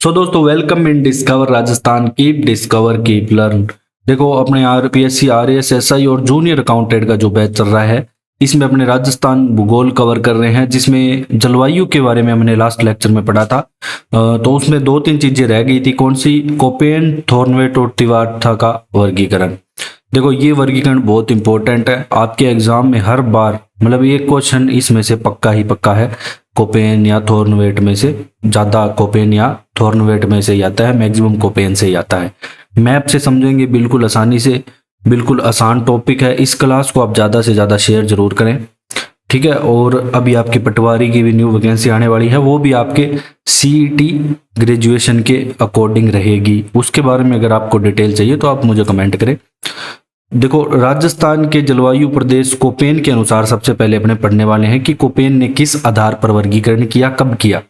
सो दोस्तों welcome in discover Rajasthan keep discover keep learn. देखो अपने आरपीएससी आरएएस एसआई और जूनियर अकाउंटेंट का जो बैच चल रहा है इसमें अपने राजस्थान भूगोल कवर कर रहे हैं, जिसमें जलवायु के बारे में हमने लास्ट लेक्चर में पढ़ा था। तो उसमें दो तीन चीजें रह गई थी। कौन सी? कोपेन, थॉर्नवेट और तिवार्था का वर्गीकरण। देखो ये वर्गीकरण बहुत इंपॉर्टेंट है आपके एग्जाम में। हर बार मतलब एक क्वेश्चन इसमें से पक्का ही पक्का है। कोपेन या थॉर्नवेट में से ज्यादा कोपेन या थॉर्नवेट में से ही आता है, मैक्सिमम कोपेन से ही आता है। मैप से समझेंगे बिल्कुल आसानी से, बिल्कुल आसान टॉपिक है। इस क्लास को आप ज्यादा से ज्यादा शेयर जरूर करें, ठीक है। और अभी आपकी पटवारी की भी न्यू वैकेंसी आने वाली है, वो भी आपके सीईटी ग्रेजुएशन के अकॉर्डिंग रहेगी। उसके बारे में अगर आपको डिटेल चाहिए तो आप मुझे कमेंट करें। देखो राजस्थान के जलवायु प्रदेश कोपेन के अनुसार सबसे पहले अपने पढ़ने वाले हैं कि कोपेन ने किस आधार पर वर्गीकरण किया, कब किया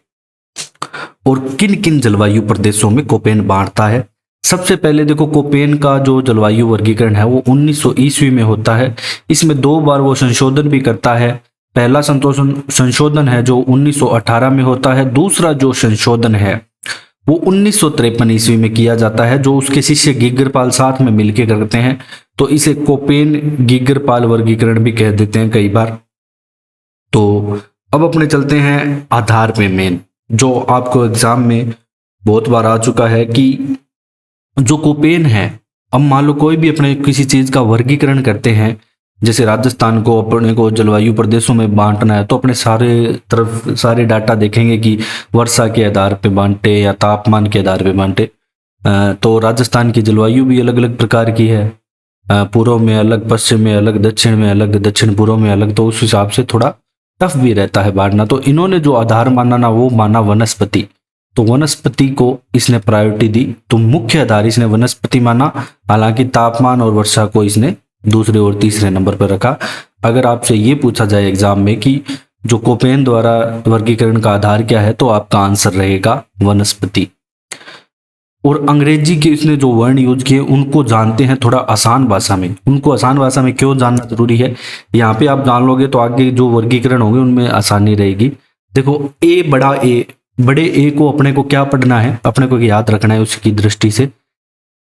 और किन किन जलवायु प्रदेशों में कोपेन बांटता है। सबसे पहले देखो कोपेन का जो जलवायु वर्गीकरण है वो 1900 ईस्वी में होता है। इसमें दो बार वो संशोधन भी करता है। पहला संशोधन है जो 1918 में होता है। दूसरा जो संशोधन है वो 1953 ईस्वी में किया जाता है, जो उसके शिष्य गिगरपाल साथ में मिलकर करते हैं। तो इसे कोपेन गिगरपाल वर्गीकरण भी कह देते हैं कई बार। तो अब अपने चलते हैं आधार पे मेन, जो आपको एग्जाम में बहुत बार आ चुका है कि जो कोपेन है, अब मान लो कोई भी अपने किसी चीज का वर्गीकरण करते हैं, जैसे राजस्थान को अपने को जलवायु प्रदेशों में बांटना है तो अपने सारे डाटा देखेंगे कि वर्षा के आधार पे बांटे या तापमान के आधार पे बांटे। तो राजस्थान की जलवायु भी अलग अलग प्रकार की है, पूर्व में अलग, पश्चिम में अलग, दक्षिण में अलग, दक्षिण पूर्व में अलग। तो उस हिसाब से थोड़ा टफ भी रहता है बांटना। तो इन्होंने जो आधार माना ना, वो माना वनस्पति। तो वनस्पति को इसने प्रायोरिटी दी, तो मुख्य आधार इसने वनस्पति माना। हालांकि तापमान और वर्षा को इसने दूसरे और तीसरे नंबर पर रखा। अगर आपसे ये पूछा जाए एग्जाम में कि जो कोपेन द्वारा वर्गीकरण का आधार क्या है, तो आपका आंसर रहेगा वनस्पति। और अंग्रेजी के इसने जो वर्ण यूज किए उनको जानते हैं थोड़ा आसान भाषा में। उनको आसान भाषा में क्यों जानना जरूरी है, यहाँ पे आप जान लोगे तो आगे जो वर्गीकरण होंगे उनमें आसानी रहेगी। देखो ए, बड़ा ए, बड़े ए को अपने को क्या पढ़ना है, अपने को याद रखना है उसकी दृष्टि से।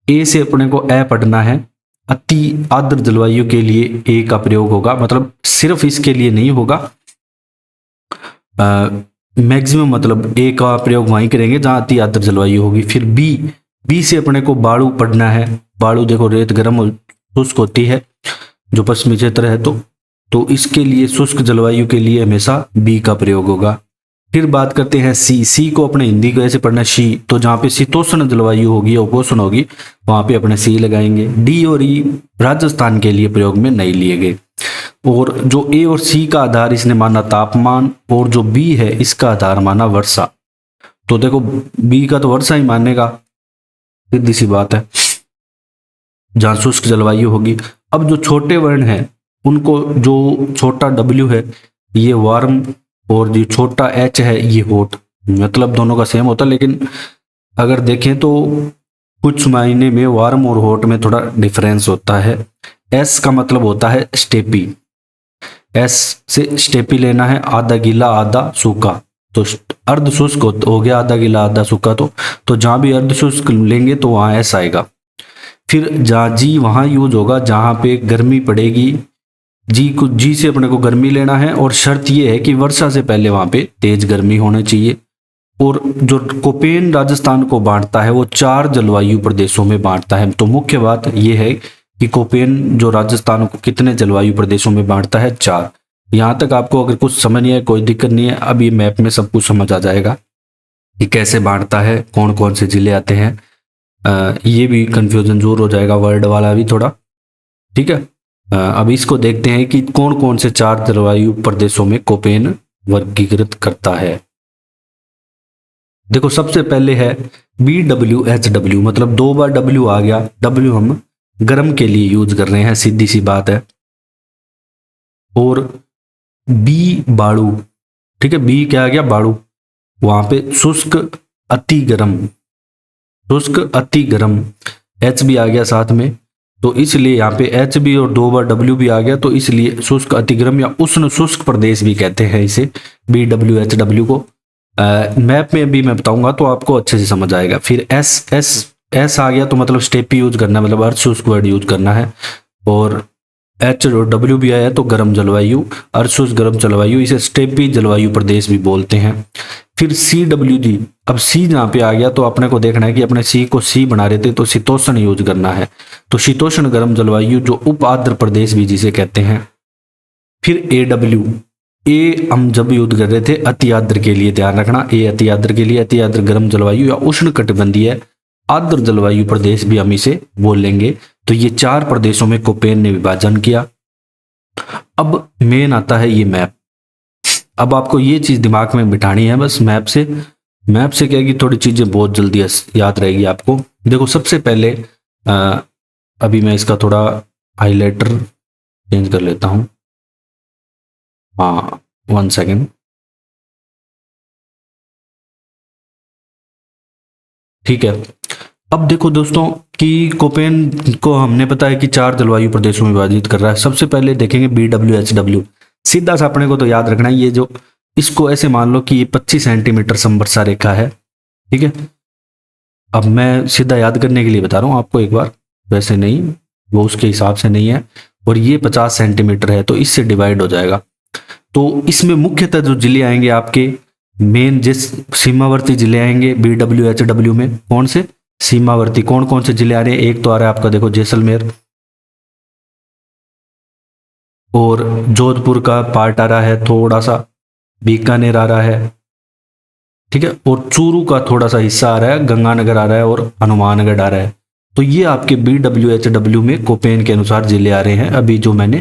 ए से अपने को ए पढ़ना है। अति आर्द्र जलवायु के लिए ए का प्रयोग होगा, मतलब सिर्फ इसके लिए नहीं होगा, मैक्सिमम मतलब ए का प्रयोग वहीं करेंगे जहां अति आर्द्र जलवायु होगी। फिर बी से अपने को बाड़ू पढ़ना है। बाड़ू देखो रेत गर्म और शुष्क होती है, जो पश्चिमी क्षेत्र है, तो इसके लिए शुष्क जलवायु के लिए हमेशा बी का प्रयोग होगा। फिर बात करते हैं सी को अपने हिंदी को ऐसे पढ़ना शी, तो जहाँ पे शीतोष्ण जलवायु होगी, उपोष्ण होगी, वहां पे अपने सी लगाएंगे। डी और ई राजस्थान के लिए प्रयोग में नहीं लिए गए। और जो ए और सी का आधार इसने माना तापमान, और जो बी है इसका आधार माना वर्षा। तो देखो बी का तो वर्षा ही मानेगा, सीधी सी बात है, जहां शुष्क जलवायु होगी। अब जो छोटे वर्ण है उनको, जो छोटा डब्ल्यू है ये वार्म और जो छोटा एच है ये हॉट, मतलब दोनों का सेम होता है, लेकिन अगर देखें तो कुछ मायने में वार्म और हॉट में थोड़ा डिफरेंस होता है। एस का मतलब होता है स्टेपी। एस से स्टेपी लेना है, आधा गीला आधा सूखा। तो अर्ध शुष्क हो गया, आधा गीला आधा सूखा। तो जहां भी अर्ध शुष्क लेंगे तो वहां एस आएगा। फिर जहां जी वहां यूज होगा जहां पे गर्मी पड़ेगी। जी से अपने को गर्मी लेना है, और शर्त यह है कि वर्षा से पहले वहां पे तेज गर्मी होनी चाहिए। और जो कोपेन राजस्थान को बांटता है वो 4 जलवायु प्रदेशों में बांटता है। तो मुख्य बात यह है कि कोपेन जो राजस्थान को कितने जलवायु प्रदेशों में बांटता है, 4। यहां तक आपको अगर कुछ समझ नहीं है कोई दिक्कत नहीं है, अब ये मैप में सब कुछ समझ आ जाएगा कि कैसे बांटता है, कौन कौन से जिले आते हैं। ये भी कंफ्यूजन दूर हो जाएगा, वर्ड वाला भी थोड़ा, ठीक है। अब इसको देखते हैं कि कौन कौन से 4 जलवायु प्रदेशों में कोपेन वर्गीकृत करता है। देखो सबसे पहले है BWHW, मतलब 2 बार W आ गया। W हम गर्म के लिए यूज कर रहे हैं, सीधी सी बात है। और बी बाड़ू, ठीक है, बी क्या आ गया, बाड़ू। वहां पे शुष्क अति गर्म, शुष्क अति गर्म। एच भी आ गया साथ में, तो इसलिए यहाँ पे एच भी और 2 बार W भी आ गया, तो इसलिए शुष्क अतिगर्म या उष्ण शुष्क प्रदेश भी कहते हैं इसे, BWHW को। मैप में भी मैं बताऊंगा तो आपको अच्छे से समझ आएगा। फिर एस आ गया तो मतलब स्टेपी यूज करना है, मतलब अर्थ शुष्क वर्ड यूज करना है। और एच और डब्ल्यू भी आया तो गर्म जलवायु, अर्थ शुष्क गर्म जलवायु, इसे स्टेपी जलवायु प्रदेश भी बोलते हैं। फिर सी डब्ल्यू जी, अब सी जहाँ पे आ गया तो अपने को देखना है कि अपने सी को सी बना रहे थे तो शीतोष्ण यूज करना है, तो शीतोष्ण गर्म जलवायु जो उप आर्द्र प्रदेश भी जिसे कहते हैं। फिर ए डब्ल्यू, ए हम जब यूज कर रहे थे अति आर्द्र के लिए, ध्यान रखना, ए अति आर्द्र के लिए, अति आर्द्र गर्म जलवायु या उष्ण कटिबंधीय आर्द्र जलवायु प्रदेश भी हम इसे बोल लेंगे। तो ये 4 प्रदेशों में कोपेन ने विभाजन किया। अब मेन आता है ये मैप। अब आपको ये चीज दिमाग में बिठानी है बस, मैप से क्या है कि थोड़ी चीजें बहुत जल्दी याद रहेगी आपको। देखो सबसे पहले अभी मैं इसका थोड़ा हाईलाइटर चेंज कर लेता हूं, हाँ 1 सेकेंड, ठीक है। अब देखो दोस्तों कि कोपेन को हमने पता है कि 4 जलवायु प्रदेशों में विभाजित कर रहा है। सबसे पहले देखेंगे BWHW, सीधा सा अपने को तो याद रखना है, ये जो इसको ऐसे मान लो कि ये 25 सेंटीमीटर समवर्षा रेखा है, ठीक है। अब मैं सीधा याद करने के लिए बता रहा हूँ आपको एक बार, वैसे नहीं, वो उसके हिसाब से नहीं है। और ये 50 सेंटीमीटर है तो इससे डिवाइड हो जाएगा। तो इसमें मुख्यतः जो जिले आएंगे आपके मेन, जिस सीमावर्ती जिले आएंगे BWHW में, कौन से सीमावर्ती, कौन कौन से जिले आ रहे हैं? एक तो आ रहा है आपका देखो जैसलमेर, और जोधपुर का पार्ट आ रहा है थोड़ा सा, बीकानेर आ रहा है, ठीक है, और चूरू का थोड़ा सा हिस्सा आ रहा है, गंगानगर आ रहा है और हनुमानगढ़ आ रहा है। तो ये आपके BWHW में कोपेन के अनुसार जिले आ रहे हैं अभी जो मैंने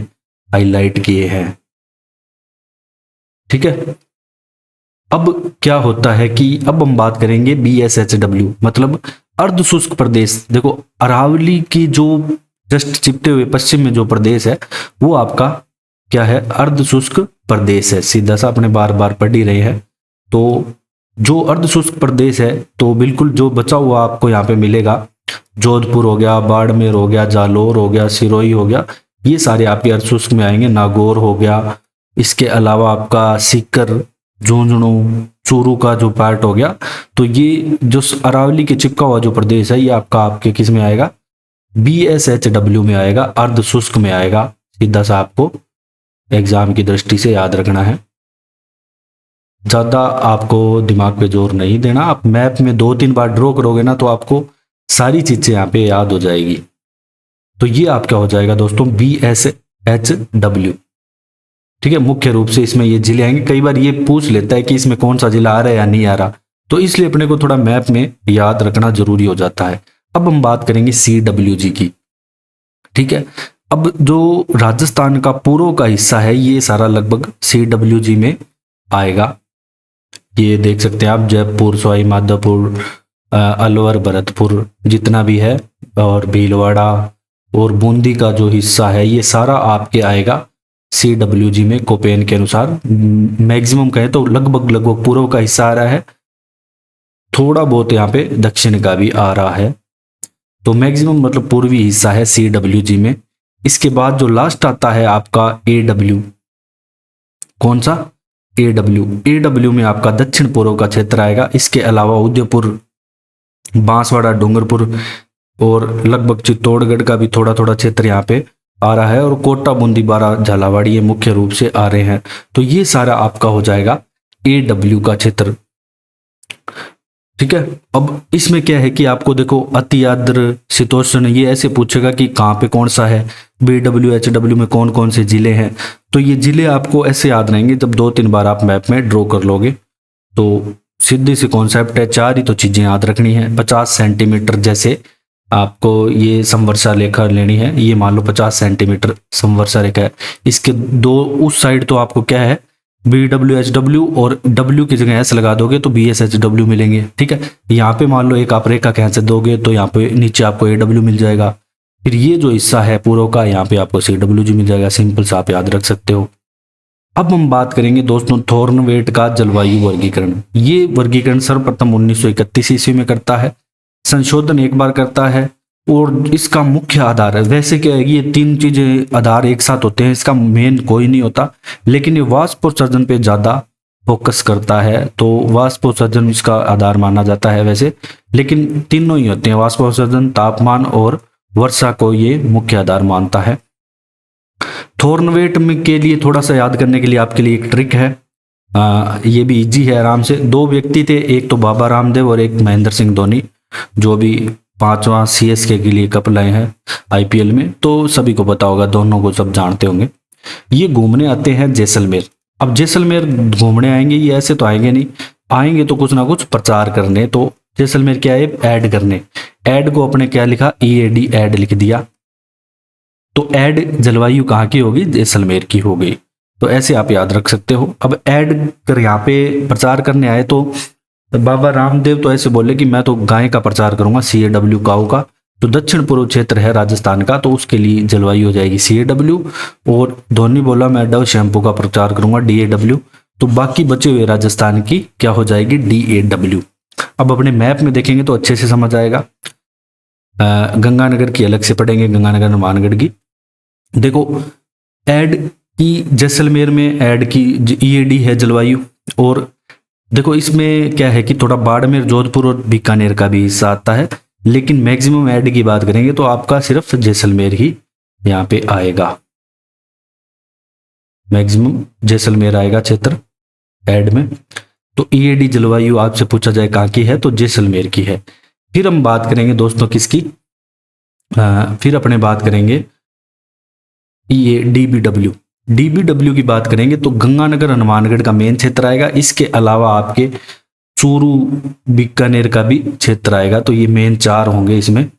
हाईलाइट किए हैं, ठीक है। अब क्या होता है कि अब हम बात करेंगे BSHW, मतलब अर्ध शुष्क प्रदेश। देखो अरावली की जो जस्ट चिपते हुए पश्चिम में जो प्रदेश है वो आपका क्या है, अर्ध शुष्क प्रदेश है। सीधा सा अपने बार बार पढ़ ही रहे हैं। तो जो अर्ध शुष्क प्रदेश है तो बिल्कुल जो बचा हुआ आपको यहाँ पे मिलेगा, जोधपुर हो गया, बाड़मेर हो गया, जालोर हो गया, सिरोही हो गया, ये सारे आपके अर्ध शुष्क में आएंगे। नागौर हो गया, इसके अलावा आपका सीकर, झुंझुनू, चूरू का जो पार्ट हो गया। तो ये जो अरावली के चिपका हुआ जो प्रदेश है ये आपके किस में आएगा, BSHW में आएगा, अर्ध शुष्क में आएगा। सीधा सा आपको एग्जाम की दृष्टि से याद रखना है, ज्यादा आपको दिमाग पे जोर नहीं देना। आप मैप में 2-3 बार ड्रॉ करोगे ना तो आपको सारी चीजें यहाँ पे याद हो जाएगी। तो ये आपका हो जाएगा दोस्तों BSHW, ठीक है। मुख्य रूप से इसमें ये जिले आएंगे। कई बार ये पूछ लेता है कि इसमें कौन सा जिला आ रहा है या नहीं आ रहा, तो इसलिए अपने को थोड़ा मैप में याद रखना जरूरी हो जाता है। अब हम बात करेंगे CWG की, ठीक है। अब जो राजस्थान का पूर्व का हिस्सा है ये सारा लगभग CWG में आएगा। ये देख सकते हैं आप, जयपुर, सवाई माधोपुर, अलवर, भरतपुर जितना भी है, और भीलवाड़ा और बूंदी का जो हिस्सा है ये सारा आपके आएगा CWG में कोपेन के अनुसार। मैक्सिमम कहे तो लगभग पूर्व का हिस्सा आ रहा है, थोड़ा बहुत यहाँ पे दक्षिण का भी आ रहा है। तो मैक्सिमम मतलब पूर्वी हिस्सा है CWG में। इसके बाद जो लास्ट आता है आपका AW, कौन सा, AW में आपका दक्षिण पूर्व का क्षेत्र आएगा। इसके अलावा उदयपुर, बांसवाड़ा, डूंगरपुर और लगभग चित्तौड़गढ़ का भी थोड़ा थोड़ा क्षेत्र यहाँ पे आ रहा है, और कोटा, बूंदी, बारा, झालावाड़ी ये मुख्य रूप से आ रहे हैं। तो ये सारा आपका हो जाएगा AW का क्षेत्र, ठीक है। अब इसमें क्या है कि आपको देखो अति आर्द्र, शीतोष्ण, ये ऐसे पूछेगा कि कहाँ पे कौन सा है, BWHW में कौन कौन से जिले हैं। तो ये जिले आपको ऐसे याद रहेंगे जब 2-3 बार आप मैप में ड्रॉ कर लोगे। तो सीधी सी कॉन्सेप्ट है, 4 ही तो चीजें याद रखनी है। 50 सेंटीमीटर जैसे आपको ये समवर्षा रेखा लेनी है, ये मान लो 50 सेंटीमीटर समवर्षा रेखा है। इसके दो उस साइड तो आपको क्या है BWHW, और W की जगह S लगा दोगे तो BSHW मिलेंगे, ठीक है। यहाँ पे मान लो एक आप रेखा कहीं से दोगे तो यहाँ पे नीचे आपको AW मिल जाएगा। फिर ये जो हिस्सा है पूर्व का, यहाँ पे आपको CWG मिल जाएगा। सिंपल सा आप याद रख सकते हो। अब हम बात करेंगे दोस्तों थॉर्नवेट का जलवायु वर्गीकरण। ये वर्गीकरण सर्वप्रथम 1931 ईस्वी में करता है, संशोधन एक बार करता है, और इसका मुख्य आधार है, वैसे क्या है ये 3 चीजें आधार एक साथ होते हैं, इसका मेन कोई नहीं होता, लेकिन ये वाष्पोत्सर्जन पे ज्यादा फोकस करता है, तो वाष्पोत्सर्जन इसका आधार माना जाता है वैसे, लेकिन तीनों ही होते हैं, वाष्पोत्सर्जन, तापमान और वर्षा को ये मुख्य आधार मानता है। थॉर्नवेट में के लिए थोड़ा सा याद करने के लिए आपके लिए एक ट्रिक है, ये भी इजी है आराम से। दो व्यक्ति थे, एक तो बाबा रामदेव और एक महेंद्र सिंह धोनी, जो भी 5वां सीएसके के लिए कप लाए हैं आईपीएल में, तो सभी को पता होगा, दोनों को सब जानते होंगे। ये घूमने आते हैं जैसलमेर। अब जैसलमेर घूमने आएंगे, ये ऐसे तो आएंगे नहीं, आएंगे तो कुछ ना कुछ प्रचार करने। तो जैसलमेर क्या है, ऐड करने। ऐड को अपने क्या लिखा, EAD, ऐड लिख दिया। तो ऐड जलवायु कहाँ की होगी, जैसलमेर की हो गई। तो ऐसे आप याद रख सकते हो। अब ऐड कर यहाँ पे प्रचार करने आए, तो बाबा रामदेव तो ऐसे बोले कि मैं तो गाय का प्रचार करूंगा, CAW, काऊ का। तो दक्षिण पूर्व क्षेत्र है राजस्थान का, तो उसके लिए जलवायु हो जाएगी CAW। और धोनी बोला मैं डव शैम्पू का प्रचार करूंगा, DAW। तो बाकी बचे हुए राजस्थान की क्या हो जाएगी, DAW। अब अपने मैप में देखेंगे तो अच्छे से समझ आएगा। गंगानगर की अलग से पढ़ेंगे, गंगानगर हनुमानगढ़ की। देखो ऐड की जैसलमेर में ऐड की EAD है जलवायु। और देखो इसमें क्या है कि थोड़ा बाड़मेर, जोधपुर और बीकानेर का भी हिस्सा आता है, लेकिन मैक्सिमम ऐड की बात करेंगे तो आपका सिर्फ जैसलमेर ही यहाँ पे आएगा। मैक्सिमम जैसलमेर आएगा क्षेत्र ऐड में। तो EAD जलवायु आपसे पूछा जाए कहाँ की है, तो जैसलमेर की है। फिर हम बात करेंगे दोस्तों किसकी, फिर अपने बात करेंगे ये DBW की बात करेंगे तो गंगानगर हनुमानगढ़ का मेन क्षेत्र आएगा। इसके अलावा आपके चूरू, बीकानेर का भी क्षेत्र आएगा। तो ये मेन 4 होंगे इसमें,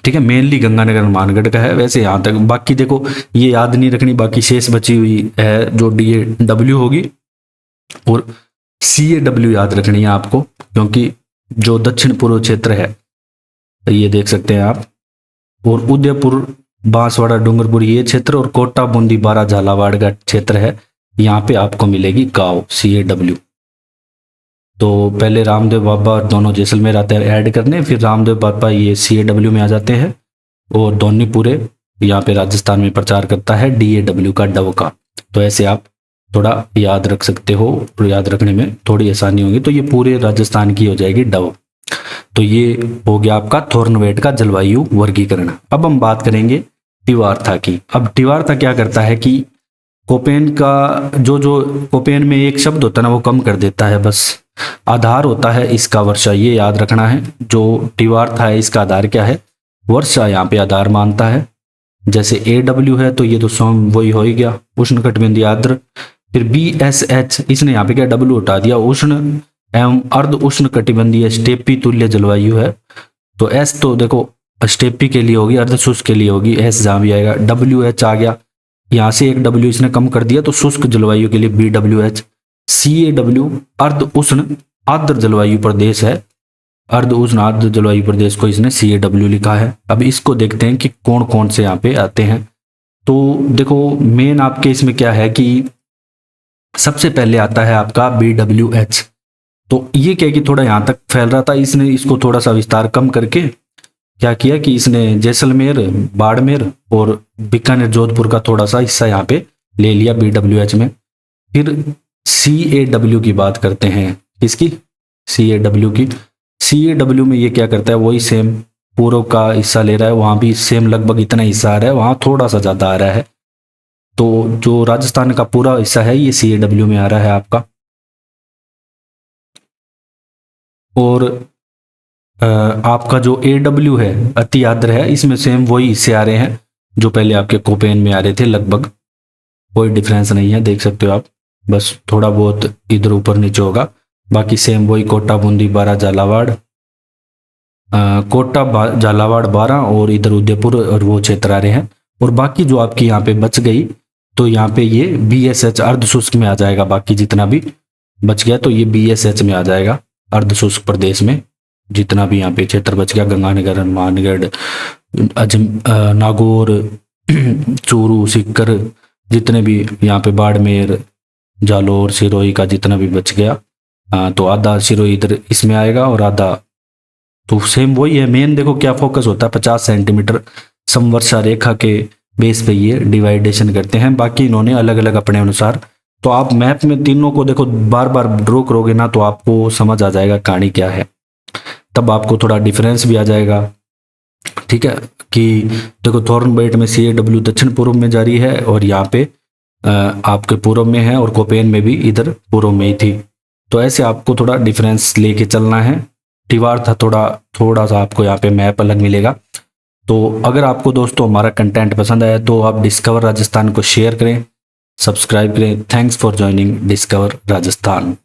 ठीक है। मेनली गंगानगर हनुमानगढ़ का है, वैसे यहाँ तक। बाकी देखो ये याद नहीं रखनी, बाकी शेष बची हुई है जो DAW होगी, और CAW याद रखनी है आपको, क्योंकि जो दक्षिण पूर्व क्षेत्र है ये देख सकते हैं आप, और उदयपुर, बांसवाड़ा, डूंगरपुर ये क्षेत्र, और कोटा, बूंदी, बारा, झालावाड़ का क्षेत्र है, यहाँ पे आपको मिलेगी गाँव, CAW। तो पहले रामदेव बाबा दोनों जैसलमेर आते हैं ऐड करने, फिर रामदेव बाबा ये CAW में आ जाते हैं, और धोनी पूरे यहाँ पे राजस्थान में प्रचार करता है DAW का, डव का। तो ऐसे आप थोड़ा याद रख सकते हो, और याद रखने में थोड़ी आसानी होगी। तो ये पूरे राजस्थान की हो जाएगी डव। तो ये हो गया आपका थॉर्नवेट का जलवायु वर्गीकरण। अब हम बात करेंगे टिवार्था की। अब टिवार्था क्या करता है कि कोपेन का जो कोपेन में एक शब्द होता है ना, वो कम कर देता है, बस आधार होता है इसका वर्षा, ये याद रखना है। जो टिवार्था है इसका आधार क्या है, वर्षा यहाँ पे आधार मानता है। जैसे AW है तो ये तो स्वयं वही हो ही गया, उष्णकटिबंधीय आर्द्र। फिर BSH, इसने यहाँ पे क्या W हटा दिया, उष्ण एवं अर्ध उष्ण कटिबंधीय स्टेपी तुल्य जलवायु है। तो S तो देखो स्टेपी के लिए होगी, अर्ध शुष्क के लिए होगी, S जहाँ भी आएगा। WH आ गया, यहाँ से एक W इसने कम कर दिया, तो शुष्क जलवायु के लिए BWH। CAW अर्ध उष्ण आर्द्र जलवायु प्रदेश है, अर्ध उष्ण आर्द्र जलवायु प्रदेश को इसने CAW लिखा है। अब इसको देखते हैं कि कौन कौन से यहाँ पे आते हैं। तो देखो मेन आपके इसमें क्या है कि सबसे पहले आता है आपका BWH। तो ये क्या कि थोड़ा यहाँ तक फैल रहा था, इसने इसको थोड़ा सा विस्तार कम करके क्या किया कि इसने जैसलमेर, बाड़मेर और बीकानेर, जोधपुर का थोड़ा सा हिस्सा यहाँ पे ले लिया BWH में। फिर CAW की बात करते हैं, किसकी, CAW की। CAW में ये क्या करता है, वही सेम पूर्व का हिस्सा ले रहा है, वहाँ भी सेम लगभग इतना हिस्सा आ रहा है, वहाँ थोड़ा सा ज़्यादा आ रहा है। तो जो राजस्थान का पूरा हिस्सा है ये CAW में आ रहा है आपका। और आपका जो AW है, अति आर्द्र है, इसमें सेम वही हिस्से आ रहे हैं जो पहले आपके कोपेन में आ रहे थे, लगभग कोई डिफरेंस नहीं है, देख सकते हो आप, बस थोड़ा बहुत इधर ऊपर नीचे होगा, बाकी सेम वही कोटा, बूंदी, बारा, झालावाड़, कोटा, झालावाड़, बारा और इधर उदयपुर और वो क्षेत्र आ रहे हैं। और बाकी जो आपकी यहाँ पे बच गई, तो यहाँ पे ये BSH अर्ध शुष्क में आ जाएगा, बाकी जितना भी बच गया तो ये BSH में आ जाएगा, अर्ध शुष्क प्रदेश में। जितना भी यहाँ पे क्षेत्र बच गया, गंगानगर, हनुमानगढ़, नागौर, चूरू, सीकर, जितने भी यहाँ पे बाड़मेर, जालोर, सिरोही का जितना भी बच गया, तो आधा सिरोही इधर इसमें आएगा और आधा, तो सेम वही है। मेन देखो क्या फोकस होता है, 50 सेंटीमीटर समवर्षा रेखा के बेस पे ये डिवाइडेशन करते हैं। बाकी इन्होंने अलग अलग अपने अनुसार तो आप मैप में तीनों को देखो, बार बार ड्रॉ करोगे ना तो आपको समझ आ जाएगा कहानी क्या है, तब आपको थोड़ा डिफरेंस भी आ जाएगा। ठीक है, कि देखो थॉर्नबाइट में CAW दक्षिण पूर्व में जारी है और यहाँ पे आपके पूर्व में है, और कोपेन में भी इधर पूर्व में ही थी। तो ऐसे आपको थोड़ा डिफरेंस लेके चलना है। दीवार था थोड़ा सा आपको यहाँ पे मैप अलग मिलेगा। तो अगर आपको दोस्तों हमारा कंटेंट पसंद आया तो आप डिस्कवर राजस्थान को शेयर करें, सब्सक्राइब करें। Thanks for joining discover Rajasthan.